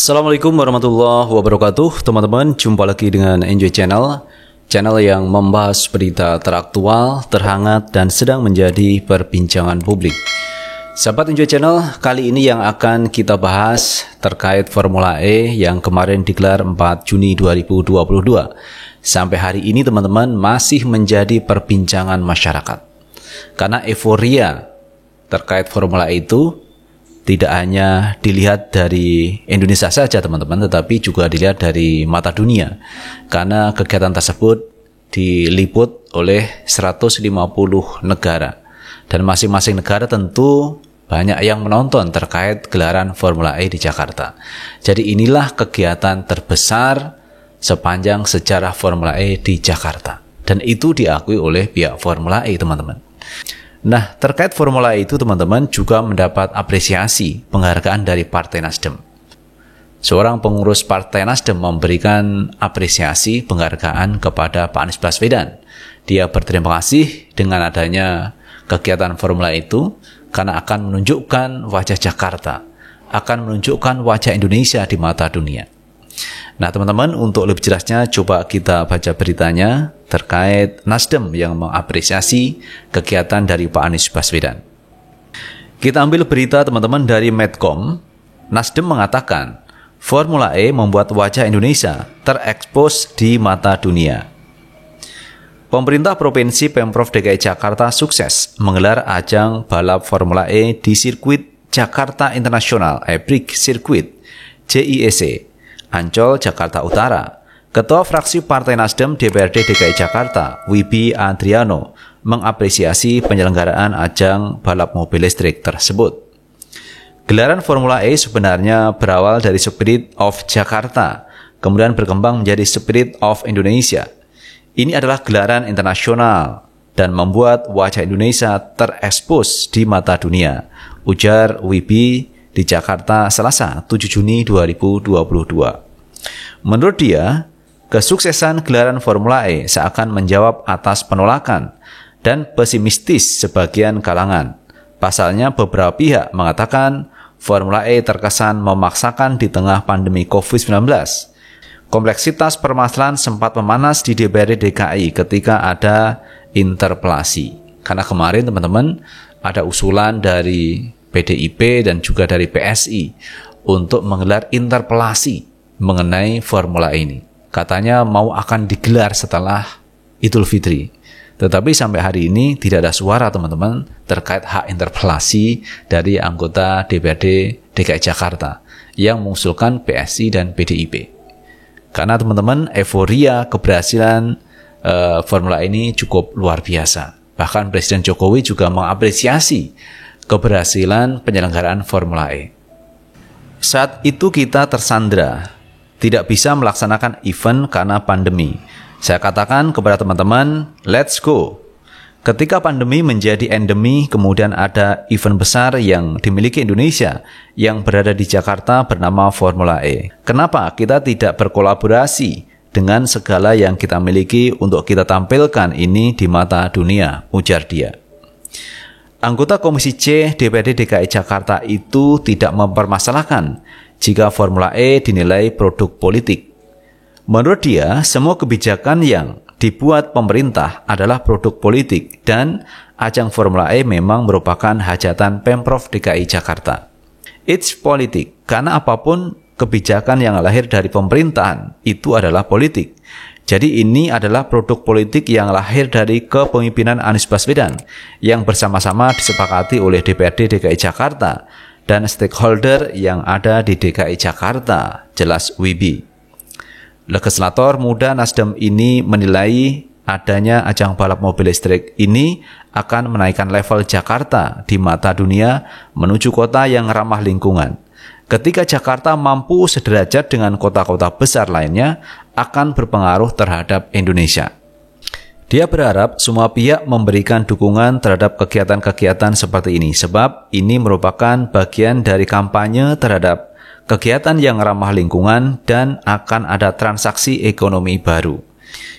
Assalamualaikum warahmatullahi wabarakatuh. Teman-teman, jumpa lagi dengan Enjoy Channel, channel yang membahas berita teraktual, terhangat, dan sedang menjadi perbincangan publik. Sahabat Enjoy Channel, kali ini yang akan kita bahas terkait Formula E yang kemarin digelar 4 Juni 2022. Sampai hari ini teman-teman masih menjadi perbincangan masyarakat. Karena euforia terkait Formula E itu tidak hanya dilihat dari Indonesia saja teman-teman, tetapi juga dilihat dari mata dunia. Karena kegiatan tersebut diliput oleh 150 negara. Dan masing-masing negara tentu banyak yang menonton terkait gelaran Formula E di Jakarta. Jadi inilah kegiatan terbesar sepanjang sejarah Formula E di Jakarta. Dan itu diakui oleh pihak Formula E teman-teman. Nah, terkait Formula E itu teman-teman juga mendapat apresiasi penghargaan dari Partai Nasdem. Seorang pengurus Partai Nasdem memberikan apresiasi penghargaan kepada Pak Anies Baswedan. Dia berterima kasih dengan adanya kegiatan Formula E itu karena akan menunjukkan wajah Jakarta, akan menunjukkan wajah Indonesia di mata dunia. Nah teman-teman, untuk lebih jelasnya coba kita baca beritanya terkait Nasdem yang mengapresiasi kegiatan dari Pak Anies Baswedan. Kita ambil berita teman-teman dari Medcom. Nasdem mengatakan Formula E membuat wajah Indonesia terekspos di mata dunia. Pemerintah Provinsi Pemprov DKI Jakarta sukses menggelar ajang balap Formula E di sirkuit Jakarta International Epic Circuit JIEC Ancol, Jakarta Utara. Ketua fraksi Partai Nasdem DPRD DKI Jakarta, Wibi Adriano, mengapresiasi penyelenggaraan ajang balap mobil listrik tersebut. Gelaran Formula E sebenarnya berawal dari Spirit of Jakarta, kemudian berkembang menjadi Spirit of Indonesia. Ini adalah gelaran internasional dan membuat wajah Indonesia terekspos di mata dunia, ujar Wibi di Jakarta Selasa 7 Juni 2022. Menurut dia, kesuksesan gelaran Formula E seakan menjawab atas penolakan dan pesimistis sebagian kalangan. Pasalnya beberapa pihak mengatakan Formula E terkesan memaksakan di tengah pandemi COVID-19. Kompleksitas permasalahan sempat memanas di DPRD DKI ketika ada interpelasi. Karena kemarin teman-teman ada usulan dari PDIP dan juga dari PSI untuk menggelar interpelasi mengenai Formula E ini. Katanya mau akan digelar setelah Idul Fitri. Tetapi sampai hari ini tidak ada suara teman-teman terkait hak interpelasi dari anggota DPRD DKI Jakarta yang mengusulkan PSI dan PDIP. Karena teman-teman euforia keberhasilan Formula E ini cukup luar biasa. Bahkan Presiden Jokowi juga mengapresiasi keberhasilan penyelenggaraan Formula E. Saat itu kita tersandra, tidak bisa melaksanakan event karena pandemi. Saya katakan kepada teman-teman, let's go. Ketika pandemi menjadi endemi, kemudian ada event besar yang dimiliki Indonesia yang berada di Jakarta bernama Formula E. Kenapa kita tidak berkolaborasi dengan segala yang kita miliki untuk kita tampilkan ini di mata dunia, ujar dia. Anggota Komisi C DPRD DKI Jakarta itu tidak mempermasalahkan jika Formula E dinilai produk politik. Menurut dia, semua kebijakan yang dibuat pemerintah adalah produk politik dan ajang Formula E memang merupakan hajatan Pemprov DKI Jakarta. It's politik, karena apapun kebijakan yang lahir dari pemerintahan itu adalah politik. Jadi ini adalah produk politik yang lahir dari kepemimpinan Anies Baswedan yang bersama-sama disepakati oleh DPRD DKI Jakarta dan stakeholder yang ada di DKI Jakarta, jelas Wibi. Legislator muda Nasdem ini menilai adanya ajang balap mobil listrik ini akan menaikkan level Jakarta di mata dunia menuju kota yang ramah lingkungan. Ketika Jakarta mampu sederajat dengan kota-kota besar lainnya, akan berpengaruh terhadap Indonesia. Dia berharap semua pihak memberikan dukungan terhadap kegiatan-kegiatan seperti ini, sebab ini merupakan bagian dari kampanye terhadap kegiatan yang ramah lingkungan dan akan ada transaksi ekonomi baru.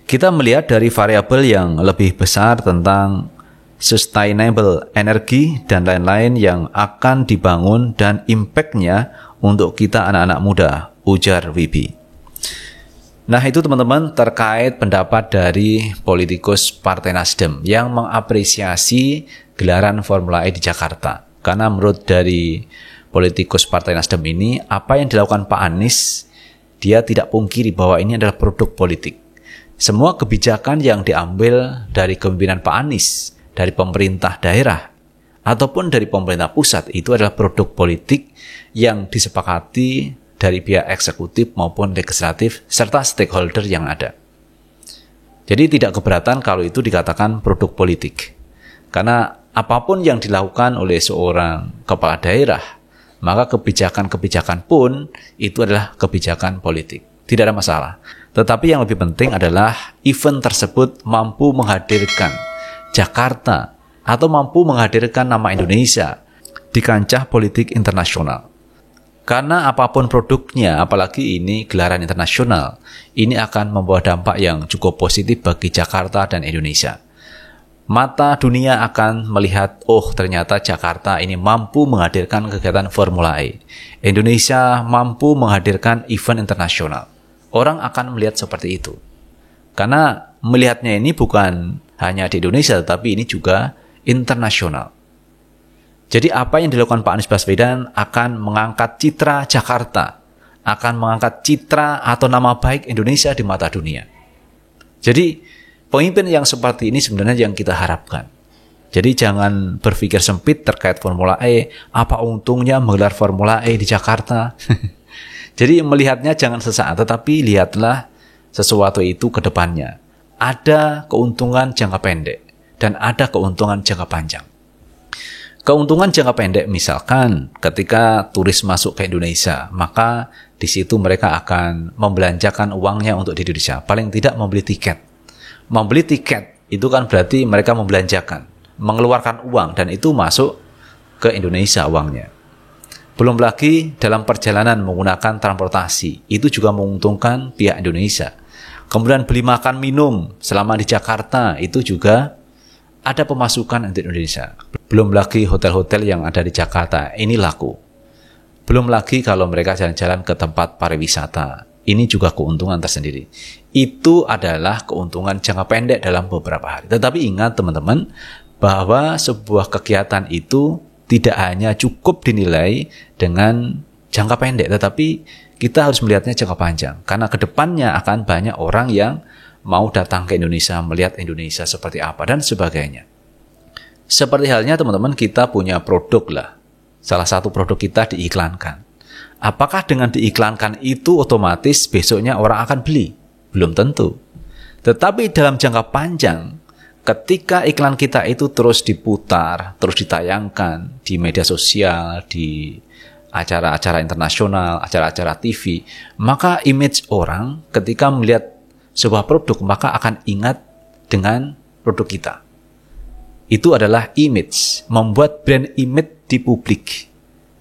Kita melihat dari variabel yang lebih besar tentang sustainable energy, dan lain-lain yang akan dibangun dan impact-nya untuk kita anak-anak muda, ujar Wibi. Nah itu teman-teman terkait pendapat dari politikus Partai Nasdem yang mengapresiasi gelaran Formula E di Jakarta. Karena menurut dari politikus Partai Nasdem ini, apa yang dilakukan Pak Anies, dia tidak pungkiri bahwa ini adalah produk politik. Semua kebijakan yang diambil dari kepemimpinan Pak Anies, dari pemerintah daerah, ataupun dari pemerintah pusat, itu adalah produk politik yang disepakati dari pihak eksekutif maupun legislatif serta stakeholder yang ada. Jadi tidak keberatan kalau itu dikatakan produk politik. Karena apapun yang dilakukan oleh seorang kepala daerah, maka kebijakan-kebijakan pun itu adalah kebijakan politik. Tidak ada masalah. Tetapi yang lebih penting adalah event tersebut mampu menghadirkan Jakarta atau mampu menghadirkan nama Indonesia di kancah politik internasional. Karena apapun produknya, apalagi ini gelaran internasional, ini akan membawa dampak yang cukup positif bagi Jakarta dan Indonesia. Mata dunia akan melihat, oh ternyata Jakarta ini mampu menghadirkan kegiatan Formula E. Indonesia mampu menghadirkan event internasional. Orang akan melihat seperti itu. Karena melihatnya ini bukan hanya di Indonesia, tetapi ini juga internasional. Jadi apa yang dilakukan Pak Anies Baswedan akan mengangkat citra Jakarta, akan mengangkat citra atau nama baik Indonesia di mata dunia. Jadi pemimpin yang seperti ini sebenarnya yang kita harapkan. Jadi jangan berpikir sempit terkait Formula E, apa untungnya menggelar Formula E di Jakarta. Jadi melihatnya jangan sesaat, tetapi lihatlah sesuatu itu ke depannya. Ada keuntungan jangka pendek dan ada keuntungan jangka panjang. Keuntungan jangka pendek misalkan ketika turis masuk ke Indonesia, maka di situ mereka akan membelanjakan uangnya untuk di Indonesia. Paling tidak membeli tiket. Membeli tiket itu kan berarti mereka membelanjakan, mengeluarkan uang dan itu masuk ke Indonesia uangnya. Belum lagi dalam perjalanan menggunakan transportasi, itu juga menguntungkan pihak Indonesia. Kemudian beli makan minum selama di Jakarta, itu juga ada pemasukan untuk Indonesia. Belum lagi hotel-hotel yang ada di Jakarta, ini laku. Belum lagi kalau mereka jalan-jalan ke tempat pariwisata, ini juga keuntungan tersendiri. Itu adalah keuntungan jangka pendek dalam beberapa hari. Tetapi ingat teman-teman, bahwa sebuah kegiatan itu tidak hanya cukup dinilai dengan jangka pendek, tetapi kita harus melihatnya jangka panjang. Karena ke depannya akan banyak orang yang mau datang ke Indonesia, melihat Indonesia seperti apa, dan sebagainya. Seperti halnya teman-teman, kita punya produk lah. Salah satu produk kita diiklankan. Apakah dengan diiklankan itu otomatis besoknya orang akan beli? Belum tentu. Tetapi dalam jangka panjang, ketika iklan kita itu terus diputar, terus ditayangkan di media sosial, di acara-acara internasional, acara-acara TV, maka image orang ketika melihat sebuah produk, maka akan ingat dengan produk kita. Itu adalah image, membuat brand image di publik.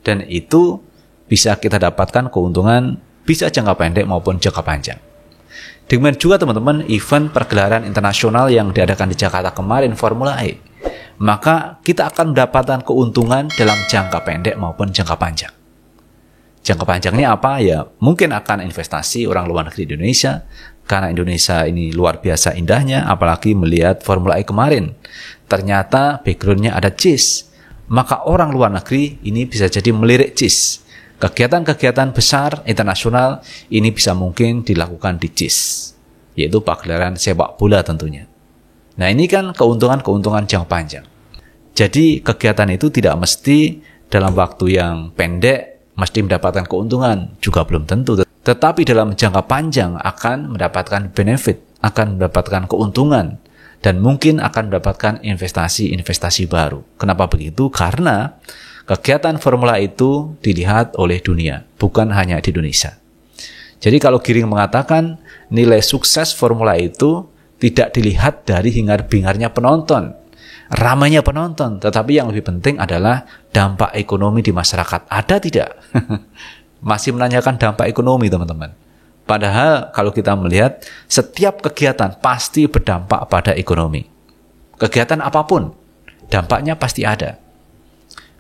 Dan itu bisa kita dapatkan keuntungan, bisa jangka pendek maupun jangka panjang. Demikian juga teman-teman, event pergelaran internasional yang diadakan di Jakarta kemarin, Formula E. Maka kita akan mendapatkan keuntungan dalam jangka pendek maupun jangka panjang. Jangka panjangnya apa? Ya, mungkin akan investasi orang luar negeri di Indonesia, karena Indonesia ini luar biasa indahnya, apalagi melihat Formula E kemarin. Ternyata backgroundnya ada JIS. Maka orang luar negeri ini bisa jadi melirik JIS. Kegiatan-kegiatan besar internasional ini bisa mungkin dilakukan di JIS, yaitu pagelaran sepak bola tentunya. Nah ini kan keuntungan-keuntungan jangka panjang. Jadi kegiatan itu tidak mesti dalam waktu yang pendek mesti mendapatkan keuntungan, juga belum tentu. Tetapi dalam jangka panjang akan mendapatkan benefit, akan mendapatkan keuntungan, dan mungkin akan mendapatkan investasi-investasi baru. Kenapa begitu? Karena kegiatan formula itu dilihat oleh dunia, bukan hanya di Indonesia. Jadi kalau Giring mengatakan nilai sukses formula itu tidak dilihat dari hingar-bingarnya penonton, ramainya penonton, tetapi yang lebih penting adalah dampak ekonomi di masyarakat. Ada tidak? Masih menanyakan dampak ekonomi, teman-teman. Padahal kalau kita melihat setiap kegiatan pasti berdampak pada ekonomi. Kegiatan apapun, dampaknya pasti ada.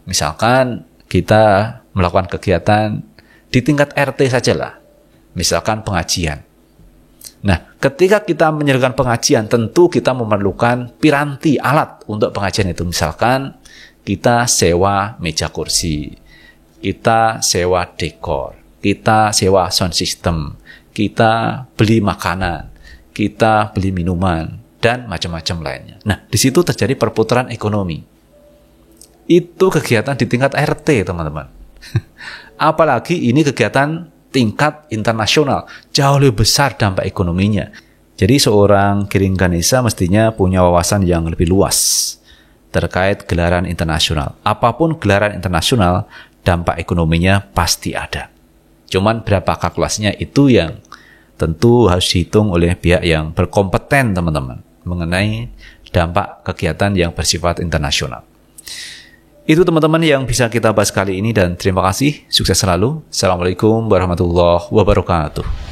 Misalkan kita melakukan kegiatan di tingkat RT sajalah. misalkan pengajian. Nah, ketika kita menyelenggarakan pengajian, tentu kita memerlukan piranti alat untuk pengajian itu. Misalkan kita sewa meja kursi, kita sewa dekor, kita sewa sound system, kita beli makanan, kita beli minuman, dan macam-macam lainnya. Nah, di situ terjadi perputaran ekonomi. Itu kegiatan di tingkat RT, teman-teman. Apalagi ini kegiatan tingkat internasional, jauh lebih besar dampak ekonominya. Jadi seorang Giring Ganesha mestinya punya wawasan yang lebih luas terkait gelaran internasional. Apapun gelaran internasional, dampak ekonominya pasti ada. Cuman berapa kalkulasinya itu yang tentu harus dihitung oleh pihak yang berkompeten, teman-teman, mengenai dampak kegiatan yang bersifat internasional. Itu teman-teman yang bisa kita bahas kali ini, dan terima kasih. Sukses selalu. Assalamualaikum warahmatullahi wabarakatuh.